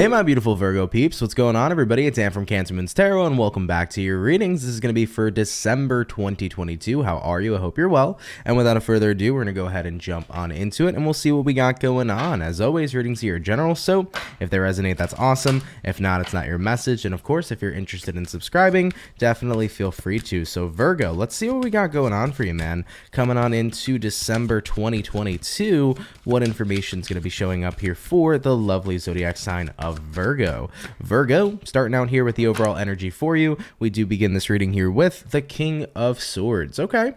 Hey my beautiful Virgo peeps, what's going on everybody? It's Dan from CancerMoonsTarot and welcome back to your readings. This is going to be for December 2022. How are you? I hope you're well. And without further ado, we're going to go ahead and jump on into it and we'll see what we got going on. As always, readings here are general, so if they resonate, that's awesome. If not, it's not your message. And of course, if you're interested in subscribing, definitely feel free to. So Virgo, let's see what we got going on for you, man. Coming on into December 2022, what information is going to be showing up here for the lovely zodiac sign of Virgo. Virgo, starting out here with the overall energy for you, we do begin this reading here with the King of Swords. Okay.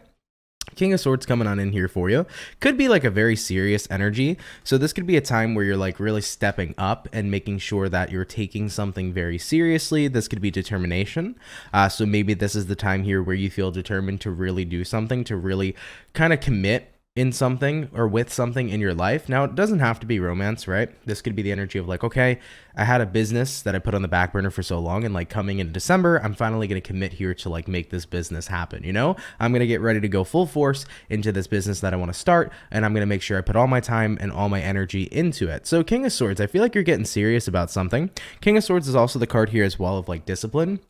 King of Swords coming on in here for you. Could be like a very serious energy. So this could be a time where you're like really stepping up and making sure that you're taking something very seriously. This could be determination. So maybe this is the time here where you feel determined to really do something, to really kind of commit in something or with something in your life. Now, it doesn't have to be romance, right? This could be the energy of like, okay, I had a business that I put on the back burner for so long, and like coming into December, I'm finally going to commit here to like make this business happen. You know, I'm going to get ready to go full force into this business that I want to start, and I'm going to make sure I put all my time and all my energy into it. So King of Swords, I feel like you're getting serious about something. King of Swords is also the card here as well of like discipline.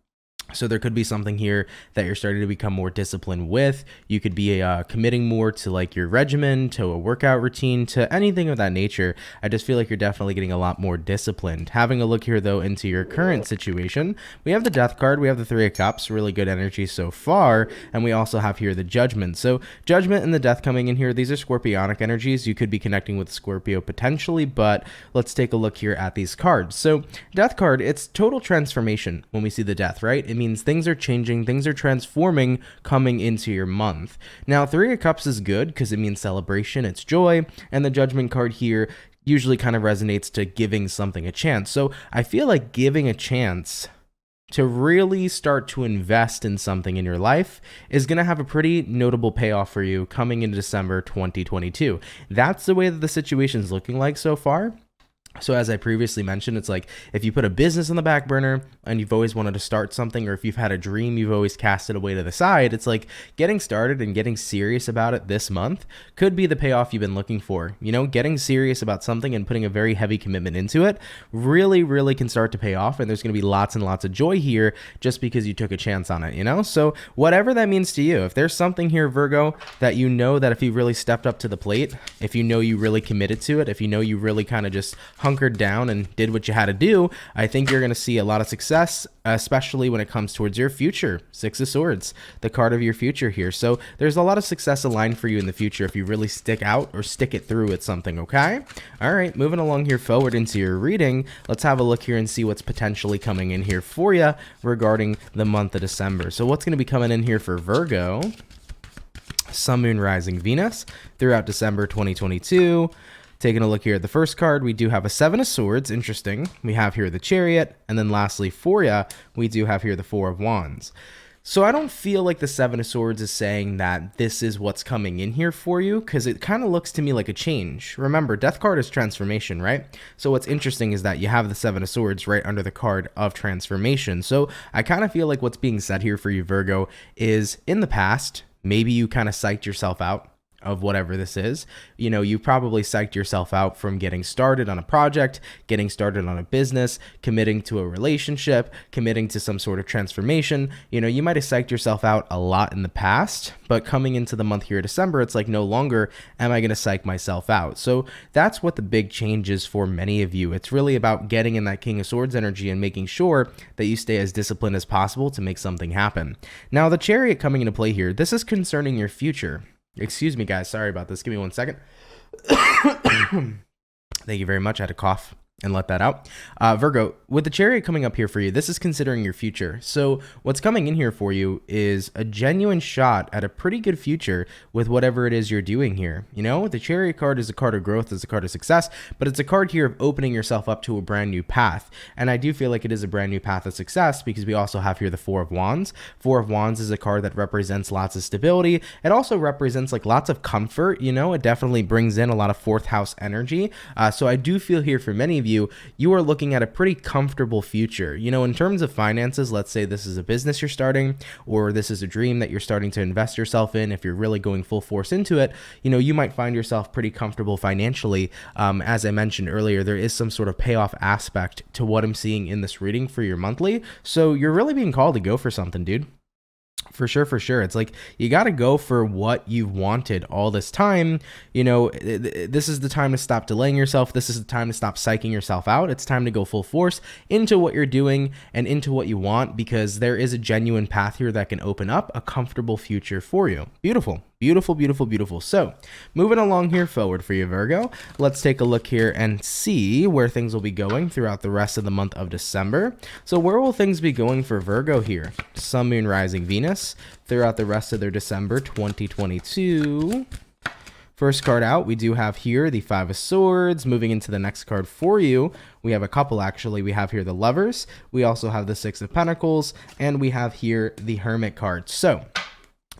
So there could be something here that you're starting to become more disciplined with. You could be committing more to like your regimen, to a workout routine, to anything of that nature. I just feel like you're definitely getting a lot more disciplined. Having a look here though into your current situation, we have the Death card, we have the Three of Cups, really good energy so far, and we also have here the Judgment. So Judgment and the Death coming in here, these are Scorpionic energies. You could be connecting with Scorpio potentially, but let's take a look here at these cards. So Death card, it's total transformation when we see the Death, right? It means things are changing, things are transforming coming into your month. Now, Three of Cups is good because it means celebration, it's joy, and the Judgment card here usually kind of resonates to giving something a chance. So I feel like giving a chance to really start to invest in something in your life is going to have a pretty notable payoff for you coming into December 2022. That's the way that the situation is looking like so far. So as I previously mentioned, it's like if you put a business on the back burner and you've always wanted to start something, or if you've had a dream, you've always cast it away to the side, it's like getting started and getting serious about it this month could be the payoff you've been looking for. You know, getting serious about something and putting a very heavy commitment into it really can start to pay off. And there's going to be lots and lots of joy here just because you took a chance on it, you know? So whatever that means to you, if there's something here, Virgo, that you know that if you really stepped up to the plate, if you know you really committed to it, if you know you really kind of just hunkered down and did what you had to do, I think you're going to see a lot of success, especially when it comes towards your future. Six of Swords, the card of your future here. So there's a lot of success aligned for you in the future if you really stick out or stick it through at something, okay? All right, moving along here forward into your reading, let's have a look here and see what's potentially coming in here for you regarding the month of December. So what's going to be coming in here for Virgo? Sun, Moon, Rising, Venus throughout December 2022. Taking a look here at the first card, we do have a Seven of Swords. Interesting. We have here the Chariot. And then lastly, for you, we do have here the Four of Wands. So I don't feel like the Seven of Swords is saying that this is what's coming in here for you, because it kind of looks to me like a change. Remember, Death card is transformation, right? So what's interesting is that you have the Seven of Swords right under the card of transformation. So I kind of feel like what's being said here for you, Virgo, is in the past, maybe you kind of psyched yourself out of whatever this is. You know, you probably psyched yourself out from getting started on a project, getting started on a business, committing to a relationship, committing to some sort of transformation. You know, you might have psyched yourself out a lot in the past, but coming into the month here, December, it's like no longer am I going to psych myself out. So that's what the big change is for many of you. It's really about getting in that King of Swords energy and making sure that you stay as disciplined as possible to make something happen. Now, the Chariot coming into play here, this is concerning your future. Excuse me, guys. Sorry about this. Give me 1 second. Thank you very much. I had to cough and let that out. Virgo, with the Chariot coming up here for you, this is considering your future. So what's coming in here for you is a genuine shot at a pretty good future with whatever it is you're doing here. You know, the Chariot card is a card of growth, it's a card of success, but it's a card here of opening yourself up to a brand new path. And I do feel like it is a brand new path of success because we also have here the Four of Wands. Four of Wands is a card that represents lots of stability. It also represents like lots of comfort. You know, it definitely brings in a lot of fourth house energy. So I do feel here for many of of you, you are looking at a pretty comfortable future. You know, in terms of finances, let's say this is a business you're starting, or this is a dream that you're starting to invest yourself in. If you're really going full force into it, you know, you might find yourself pretty comfortable financially. As I mentioned earlier, there is some sort of payoff aspect to what I'm seeing in this reading for your monthly. So you're really being called to go for something, dude. For sure, for sure. It's like you got to go for what you've wanted all this time. You know, this is the time to stop delaying yourself. This is the time to stop psyching yourself out. It's time to go full force into what you're doing and into what you want, because there is a genuine path here that can open up a comfortable future for you. Beautiful. Beautiful, beautiful, beautiful. So moving along here forward for you, Virgo, let's take a look here and see where things will be going throughout the rest of the month of December. So where will things be going for Virgo here? Sun, Moon, Rising, Venus throughout the rest of their December 2022. First card out, we do have here the Five of Swords. Moving into the next card for you, we have a couple actually. We have here the Lovers. We also have the Six of Pentacles, and we have here the Hermit card. So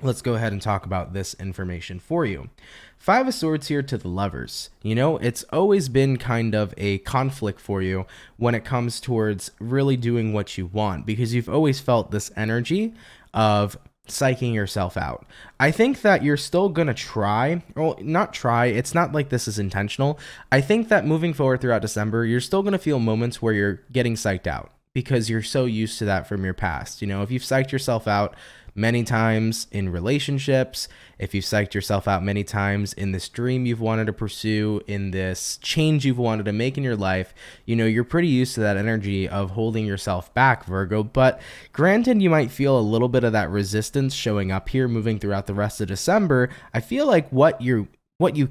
let's go ahead and talk about this information for you. Five of Swords here to the Lovers. You know, it's always been kind of a conflict for you when it comes towards really doing what you want, because you've always felt this energy of psyching yourself out. I think that you're still going to try, well, not try, it's not like this is intentional. I think that moving forward throughout December, you're still going to feel moments where you're getting psyched out, because you're so used to that from your past. You know, if you've psyched yourself out many times in relationships, if you've psyched yourself out many times in this dream you've wanted to pursue, in this change you've wanted to make in your life, you know, you're pretty used to that energy of holding yourself back, Virgo. But granted, you might feel a little bit of that resistance showing up here moving throughout the rest of December. I feel like what you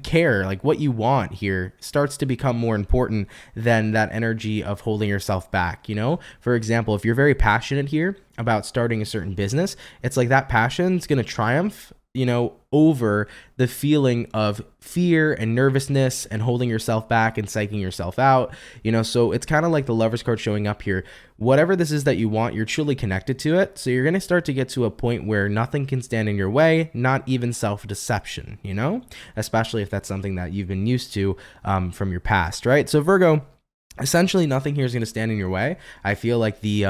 care, like what you want here, starts to become more important than that energy of holding yourself back. You know, for example, if you're very passionate here about starting a certain business, it's like that passion's going to triumph, you know, over the feeling of fear and nervousness and holding yourself back and psyching yourself out, you know. So it's kind of like the Lovers card showing up here. Whatever this is that you want, you're truly connected to it. So you're going to start to get to a point where nothing can stand in your way, not even self-deception, you know, especially if that's something that you've been used to from your past, right? So Virgo, essentially nothing here is going to stand in your way. I feel like the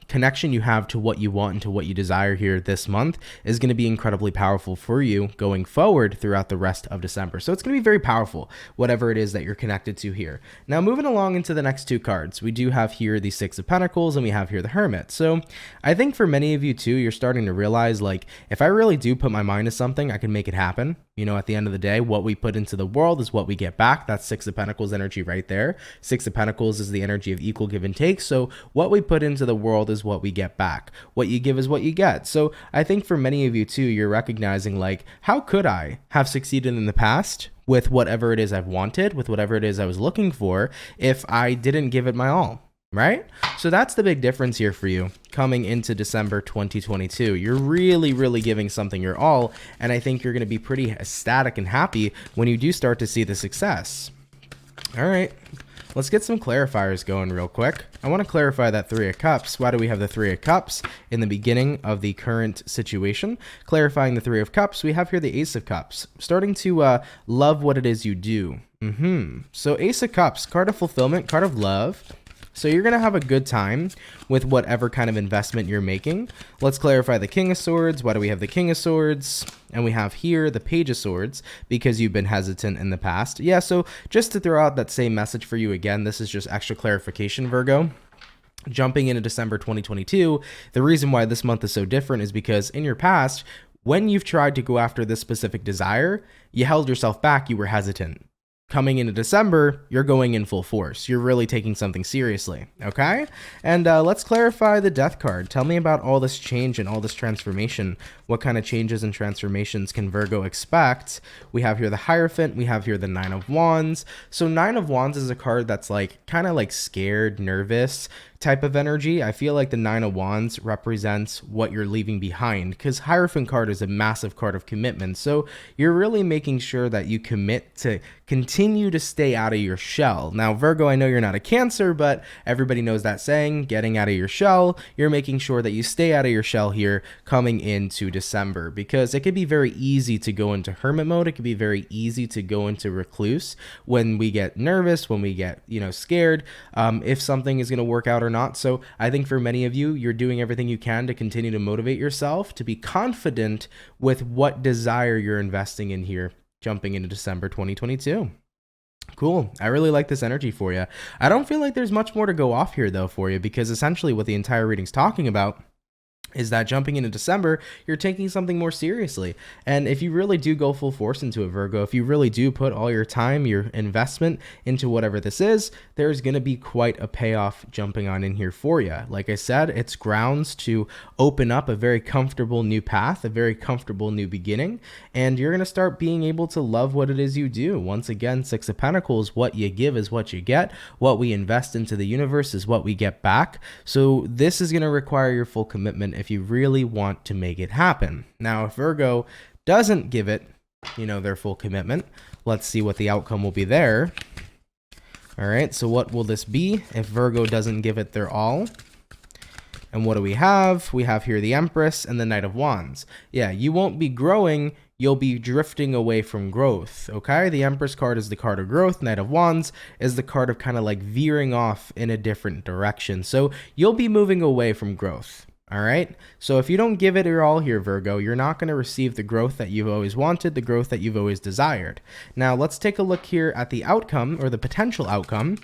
connection you have to what you want and to what you desire here this month is going to be incredibly powerful for you going forward throughout the rest of December. So it's going to be very powerful, whatever it is that you're connected to here. Now, moving along into the next two cards, we do have here the Six of Pentacles and we have here the Hermit. So I think for many of you too, you're starting to realize, like, if I really do put my mind to something, I can make it happen. You know, at the end of the day, what we put into the world is what we get back. That's Six of Pentacles energy right there. Six of Pentacles is the energy of equal give and take. So what we put into the world is what we get back. What you give is what you get. So I think for many of you too, you're recognizing, like, how could I have succeeded in the past with whatever it is I've wanted, with whatever it is I was looking for, if I didn't give it my all? Right? So that's the big difference here for you coming into December 2022. You're really, really giving something your all, and I think you're going to be pretty ecstatic and happy when you do start to see the success. All right, let's get some clarifiers going real quick. I want to clarify that Three of Cups. Why do we have the Three of Cups in the beginning of the current situation? Clarifying the Three of Cups, we have here the Ace of Cups, starting to love what it is you do. So Ace of Cups, card of fulfillment, card of love. So you're going to have a good time with whatever kind of investment you're making. Let's clarify the King of Swords. Why do we have the King of Swords? And we have here the Page of Swords, because you've been hesitant in the past. Yeah, so just to throw out that same message for you again, this is just extra clarification, Virgo. Jumping into December 2022, the reason why this month is so different is because in your past, when you've tried to go after this specific desire, you held yourself back, you were hesitant. Coming into December, you're going in full force. You're really taking something seriously, okay? And let's clarify the Death card. Tell me about all this change and all this transformation. What kind of changes and transformations can Virgo expect? We have here the Hierophant. We have here the Nine of Wands. So Nine of Wands is a card that's like kind of like scared, nervous type of energy. I feel like the Nine of Wands represents what you're leaving behind, because Hierophant card is a massive card of commitment. So you're really making sure that you commit to continue to stay out of your shell. Now, Virgo, I know you're not a Cancer, but everybody knows that saying, getting out of your shell. You're making sure that you stay out of your shell here coming into December, because it can be very easy to go into hermit mode. It can be very easy to go into recluse when we get nervous, when we get, scared, if something is going to work out or not. So I think for many of you, you're doing everything you can to continue to motivate yourself, to be confident with what desire you're investing in here, jumping into December 2022. Cool. I really like this energy for you. I don't feel like there's much more to go off here though for you, because essentially what the entire reading's talking about is that jumping into December, you're taking something more seriously. And if you really do go full force into it, Virgo, if you really do put all your time, your investment into whatever this is, there's going to be quite a payoff jumping on in here for you. Like I said, it's grounds to open up a very comfortable new path, a very comfortable new beginning, and you're going to start being able to love what it is you do. Once again, Six of Pentacles, what you give is what you get. What we invest into the universe is what we get back. So this is going to require your full commitment if you really want to make it happen. Now, if Virgo doesn't give it, their full commitment, let's see what the outcome will be there. All right, so what will this be if Virgo doesn't give it their all? And what do we have? We have here the Empress and the Knight of Wands. Yeah, you won't be growing, you'll be drifting away from growth, okay? The Empress card is the card of growth. Knight of Wands is the card of kind of like veering off in a different direction. So you'll be moving away from growth. All right. So if you don't give it your all here, Virgo, you're not going to receive the growth that you've always wanted, the growth that you've always desired. Now, let's take a look here at the outcome, or the potential outcome,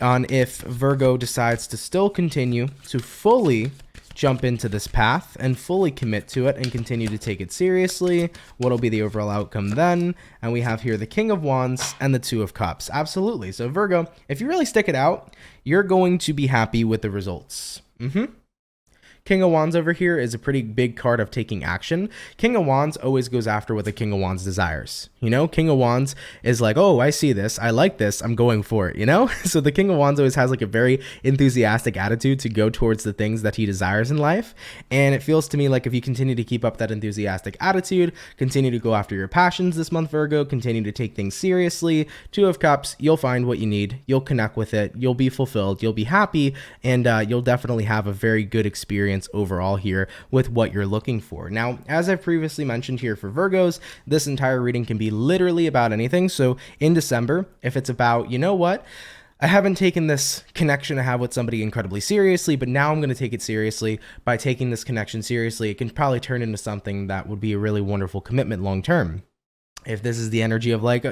on if Virgo decides to still continue to fully jump into this path and fully commit to it and continue to take it seriously. What'll be the overall outcome then? And we have here the King of Wands and the Two of Cups. Absolutely. So Virgo, if you really stick it out, you're going to be happy with the results. King of Wands over here is a pretty big card of taking action. King of Wands always goes after what the King of Wands desires. King of Wands is like, oh, I see this, I like this, I'm going for it, So the King of Wands always has like a very enthusiastic attitude to go towards the things that he desires in life. And it feels to me like if you continue to keep up that enthusiastic attitude, continue to go after your passions this month, Virgo, continue to take things seriously, Two of Cups, you'll find what you need, you'll connect with it, you'll be fulfilled, you'll be happy, and you'll definitely have a very good experience overall here with what you're looking for. Now, as I've previously mentioned here for Virgos, this entire reading can be literally about anything. So in December, if it's about, I haven't taken this connection I have with somebody incredibly seriously, but now I'm going to take it seriously. By taking this connection seriously, it can probably turn into something that would be a really wonderful commitment long term. If this is the energy of like,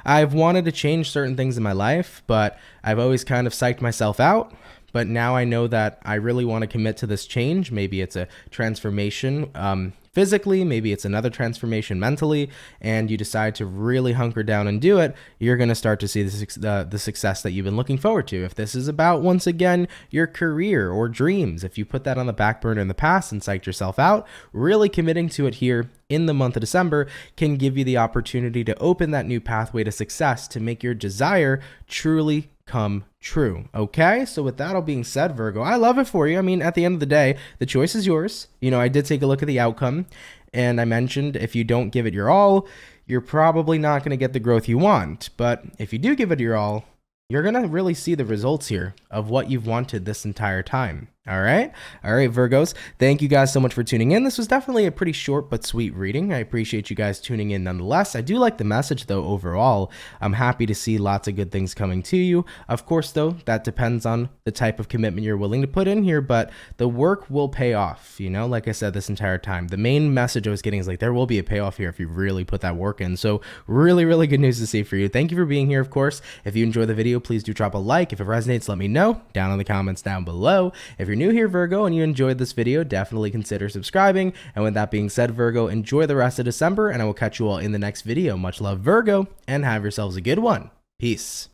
I've wanted to change certain things in my life, but I've always kind of psyched myself out. But now I know that I really want to commit to this change. Maybe it's a transformation physically, maybe it's another transformation mentally, and you decide to really hunker down and do it, you're going to start to see the success that you've been looking forward to. If this is about, once again, your career or dreams, if you put that on the back burner in the past and psyched yourself out, really committing to it here in the month of December can give you the opportunity to open that new pathway to success, to make your desire truly come true. Okay, so with that all being said, Virgo, I love it for you. I mean, at the end of the day, the choice is yours. I did take a look at the outcome, and I mentioned if you don't give it your all, you're probably not going to get the growth you want. But if you do give it your all, you're going to really see the results here of what you've wanted this entire time. All right, Virgos, thank you guys so much for tuning in. This was definitely a pretty short but sweet reading. I appreciate you guys tuning in nonetheless. I do like the message, though, overall. I'm happy to see lots of good things coming to you. Of course, though, that depends on the type of commitment you're willing to put in here, but the work will pay off, like I said this entire time. The main message I was getting is like, there will be a payoff here if you really put that work in. So really, really good news to see for you. Thank you for being here, of course. If you enjoyed the video, please do drop a like. If it resonates, let me know down in the comments down below. If you're new here, Virgo, and you enjoyed this video, definitely consider subscribing. And with that being said, Virgo, enjoy the rest of December, and I will catch you all in the next video. Much love, Virgo, and have yourselves a good one. Peace.